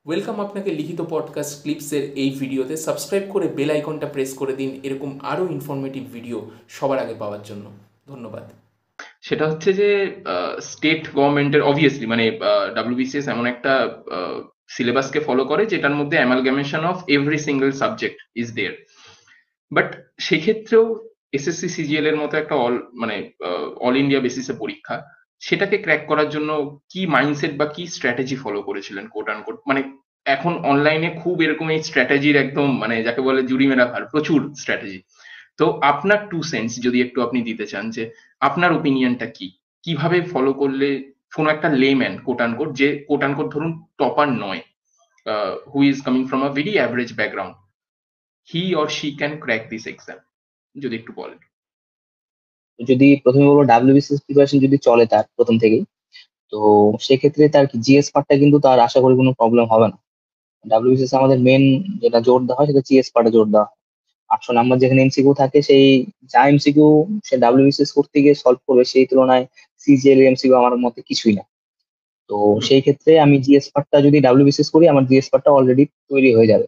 Welcome আপনাকে লিখিত podcast ক্লিপসের এই ভিডিওতে। সাবস্ক্রাইব করে বেল আইকনটা প্রেস করে দিন এরকম আরও ইনফরমেটিভ ভিডিও সবার আগে পাওয়ার জন্য। ধন্যবাদ। সেটা হচ্ছে যে স্টেট গভর্নমেন্টের অবভিয়াসলি মানে ডাব্লিউবিসিএস এমন একটা সিলেবাসকে ফলো করে যেটার মধ্যে amalgamation of every single subject is there. But সেক্ষেত্রেও এসএসসি সিজিএল এর মতো একটা অল ইন্ডিয়া বেসিসে পরীক্ষা, সেটাকে ক্র্যাক করার জন্য কি মাইন্ডসেট বা কি স্ট্র্যাটেজি ফলো করেছিলেন কোট আনকোট? মানে এখন অনলাইনে খুব এরকম এই স্ট্র্যাটেজির একদম মানে যাকে বলে জুড়ি মেরা ভার, প্রচুর স্ট্র্যাটেজি। তো আপনার টু সেন্স যদি একটু আপনি দিতে চান যে আপনার ওপিনিয়নটা কি, কিভাবে ফলো করলে কোনো একটা লেম্যান কোট আনকোট, যে কোট আনকোট ধরুন টপার নয়, who is coming from a very average background, he or she can crack this exam, যদি একটু বলেন। যদি প্রথমে বলবো ডাব্লিউবিসিএস প্রিপারেশন যদি চলে তার প্রথম থেকেই, তো সেক্ষেত্রে তার কি জিএস পার্টটা কিন্তু তার আশা করি কোনো প্রবলেম হবে না। ডাব্লিউবিসিএস আমাদের মেন যেটা জোর দেওয়া হয় সেটা জিএস পার্টে জোর দেওয়া হয়। 800 নাম্বার যেখানে এমসিকিউ থাকে, সেই যা এমসিকিউ সে ডাব্লিউবিসিএস করতে গিয়ে সলভ করবে সেই তুলনায় সিজিএল এমসিকিউ আমার মতে কিছুই না। তো হুম। সেই ক্ষেত্রে আমি জিএস পার্টটা যদি ডাব্লিউবিসিএস করি, আমার জিএস পার্টটা অলরেডি তৈরি হয়ে যাবে।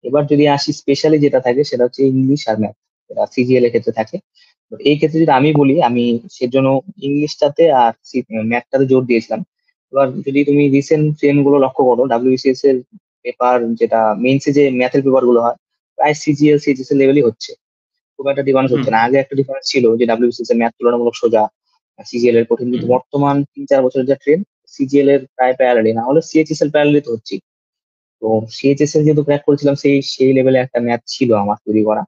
এবার যদি আসি স্পেশালি যেটা থাকে সেটা হচ্ছে ইংলিশ আর ম্যাথ, এটা সিজিএল এর ক্ষেত্রে থাকে। তো এই ক্ষেত্রে যদি আমি বলি, আমি সেজন্য ইংলিশটাতে আর ম্যাথটাতে জোর দিয়েছিলাম। এবার যদি তুমি রিসেন্ট ট্রেন্ড গুলো লক্ষ্য করো, ডাব্লিউবিসিএস এর পেপার যেটা মেইনসে যে ম্যাথের পেপার গুলো হয়, প্রায় সিজিএল সিজিএস এর লেভেলই হচ্ছে, খুব একটা ডিফারেন্স হুম। হচ্ছে না। আগে একটা ডিফারেন্স ছিল যে ডাব্লিউবিসিএস এর ম্যাথ তুলনামূলক সোজা, সিজিএল এর কঠিন, কিন্তু হুম। বর্তমান 3-4 বছরের যে ট্রেন্ড, সিজিএল এর প্রায় প্যারালালি না হলে সিএইচএস এর প্যারালালি তো হচ্ছে। তো সিএইচএস এর যেহেতু ক্র্যাক করেছিলাম, সেই সেই লেভেলে একটা ম্যাথ ছিল আমার তৈরি করা।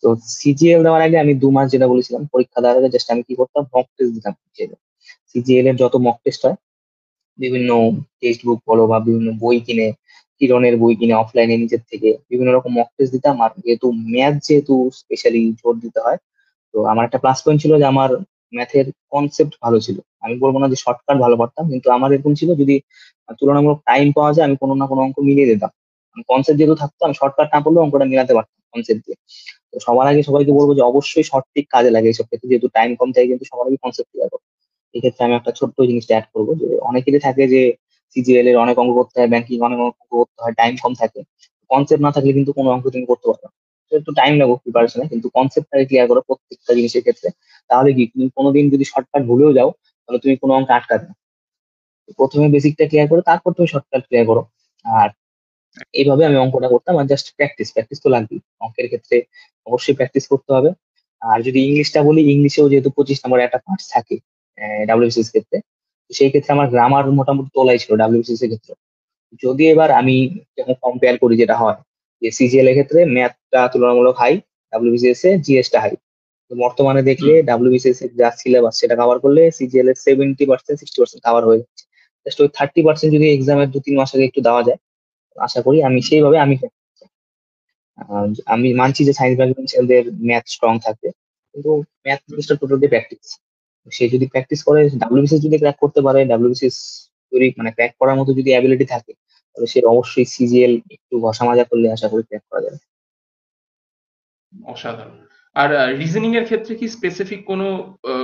তো সিজিএল দেওয়ার আগে আমি 2 মাস যেটা বলেছিলাম, পরীক্ষা দেওয়ার আগে জাস্ট আমি কি করতাম, মক টেস্ট দিতাম। সিজিএল এর যত মক টেস্ট হয়, বিভিন্ন টেক্সট বুক বলো বা বিভিন্ন বই কিনে, কিরণের বই কিনে অফলাইনে নিজের থেকে বিভিন্ন রকম মক টেস্ট দিতাম। আর যেহেতু ম্যাথ যেহেতু স্পেশালি জোর দিতে হয়, তো আমার একটা প্লাস পয়েন্ট ছিল যে আমার ম্যাথের কনসেপ্ট ভালো ছিল। আমি বলবো না যে শর্টকাট ভালো পারতাম, কিন্তু আমার এরকম ছিল যদি তুলনামূলক টাইম পাওয়া যায় আমি কোনো না কোনো অঙ্ক মিলিয়ে দিতাম। কনসেপ্ট যেহেতু থাকতো, আমি শর্টকাট না পড়লেও অঙ্কটা মিলাতে পারতাম কনসেপ্ট দিয়ে। তো সবার আগে সবাইকে বলবো যে অবশ্যই শর্ট ট্রিক কাজে লাগে এইসব ক্ষেত্রে, যেহেতু টাইম কম থাকে, কিন্তু সবার আগে কনসেপ্ট ক্লিয়ার করো। এক্ষেত্রে আমি একটা ছোট্ট জিনিসটা অ্যাড করবো, যে অনেকেরই থাকে যে সিজিএল এর অনেক অঙ্ক করতে হয়, ব্যাংকিং অনেক অঙ্ক করতে হয়, টাইম কম থাকে। কনসেপ্ট না থাকলে কিন্তু কোনো অঙ্ক তুমি করতে পারবে না। তো একটু টাইম লাগবে প্রিপারেশনে, কিন্তু কনসেপ্টটাকে ক্লিয়ার করো প্রত্যেকটা জিনিসের ক্ষেত্রে। তাহলে কি, তুমি কোনোদিন যদি শর্টকাট ভুলেও যাও, তাহলে তুমি কোনো অঙ্ক আটকাবে না। তো প্রথমে বেসিকটা ক্লিয়ার করো, তারপর তুমি শর্টকাট ক্লিয়ার করো। আর এইভাবে আমি অঙ্কটা করতাম। আর জাস্ট প্র্যাকটিস, প্র্যাকটিস তো লাগবেই অঙ্কের ক্ষেত্রে, অবশ্যই প্র্যাকটিস করতে হবে। আর যদি ইংলিশটা বলি, ইংলিশেও যেহেতু 25 নম্বর একটা পার্ট থাকে ডাব্লিউবিসিএস ক্ষেত্রে, তো সেই ক্ষেত্রে আমার গ্রামার মোটামুটি তোলাই ছিল ডাব্লিউবিসিএস এর ক্ষেত্রে। যদি এবার আমি যখন কম্পেয়ার করি, যেটা হয় যে সিজিএল এর ক্ষেত্রে ম্যাথটা তুলনামূলক হাই, ডাব্লিউবিসিএস এ জিএসটা হাই। তো বর্তমানে দেখলে হুম। ডাব্লিউবিসিএস এর যা সিলেবাস সেটা কভার করলে সিজিএল এর 70%, 60% কভার হয়ে যাচ্ছে। জাস্ট ওই 30% যদি এক্সামের 2-3 মাস আগে একটু দেওয়া যায়, আশা করি আমি সেইভাবে আমি আমি মানছি যে সায়েন্স ব্যাকগ্রাউন্ড ছেলেদের ম্যাথ স্ট্রং থাকবে, কিন্তু ম্যাথ জিনিসটা টোটালি প্র্যাকটিস। সে যদি প্র্যাকটিস করে, ডাব্লিউবিসিএস যদি ক্র্যাক করতে পারে, ডাব্লিউবিসিএস তৈরি মানে ক্র্যাক করার মতো যদি অ্যাবিলিটি থাকে, তাহলে সে অবশ্যই সিজিএল একটু ঘষা মাজা করলে আশা করি ক্র্যাক করা যাবে। অসাধারণ। আর রিজনিং এর ক্ষেত্রে কি স্পেসিফিক কোনো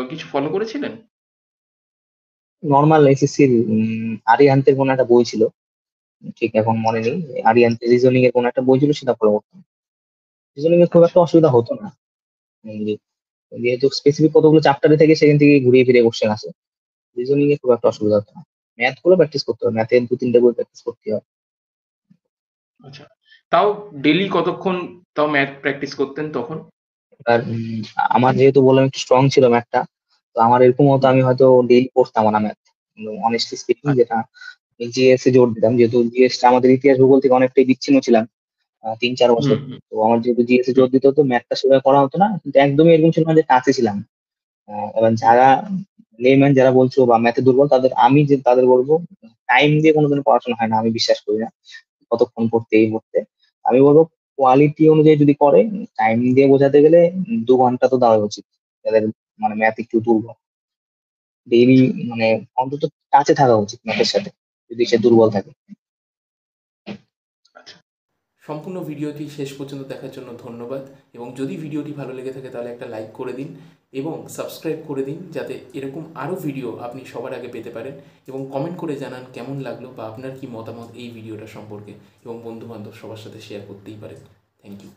কিছু ফলো করেছিলেন? নর্মাল এসএসসির আরিয়ান্তের কোনো একটা বই ছিল, ঠিক এখন মনে আচ্ছা। নেই। আরিয়ান্তের রিজনিং এর কোনো একটা বই ছিল, সেটা ফলো করতাম। রিজনিং এর খুব আচ্ছা। একটা অসুবিধা হতো না। যেহেতু স্পেসিফিক কতগুলো চ্যাপ্টারে থেকে, সেখান থেকে ঘুরিয়ে ফিরে কোশ্চেন আসে। রিজনিং এ খুব একটা অসুবিধা হতো না। ম্যাথ গুলো প্র্যাকটিস করতে হবে, ম্যাথের 2-3টে বই প্র্যাকটিস করতে হয়। আচ্ছা। তাও ডেইলি কতক্ষণ তাও ম্যাথ প্র্যাকটিস করতেন তখন? এবার আমার যেহেতু বললাম একটু স্ট্রং ছিল ম্যাথটা, তো আমার এরকম হতো হুম। আমি হয়তো ডেইলি পড়তাম না ম্যাথ। অনেস্টলি স্পিকিং, আচ্ছা। যেটা জিএস এ জোর দিতাম, যেহেতু জিএস টা আমাদের ইতিহাস ভূগোল থেকে অনেকটাই বিচ্ছিন্ন ছিলাম 3-4 বছর। হুম। হুম। তো আমার যেহেতু জিএস এ হুম। জোর দিতে হতো, ম্যাথটা সেভাবে করা হতো না, কিন্তু একদমই এরকম ছিল না যে কাছে ছিলাম। এবার হুম। যারা লেম্যান যারা বলছো বা ম্যাথে দুর্বল, তাদের বলবো টাইম দিয়ে কোনোদিন পড়াশোনা হয় না, আমি বিশ্বাস করি না। কতক্ষণ পড়তে এই পড়তে, আমি বলবো কোয়ালিটি অনুযায়ী যদি করে, টাইম দিয়ে বোঝাতে গেলে 2 ঘন্টা তো দেওয়া উচিত যাদের মানে ম্যাথ একটু দুর্বল। ডেইলি আচ্ছা। মানে অন্তত টাচে থাকা উচিত ম্যাথের সাথে, যদি সে দুর্বল থাকে। আচ্ছা। সম্পূর্ণ ভিডিওটি শেষ পর্যন্ত দেখার জন্য ধন্যবাদ। এবং যদি ভিডিওটি ভালো লেগে থাকে তাহলে একটা লাইক করে দিন এবং সাবস্ক্রাইব করে দিন যাতে এরকম আরও ভিডিও আপনি সবার আগে পেতে পারেন, এবং কমেন্ট করে জানান কেমন লাগলো বা আপনার কি মতামত এই ভিডিওটা সম্পর্কে, এবং বন্ধুবান্ধব সবার সাথে শেয়ার করতেই পারেন। Thank you.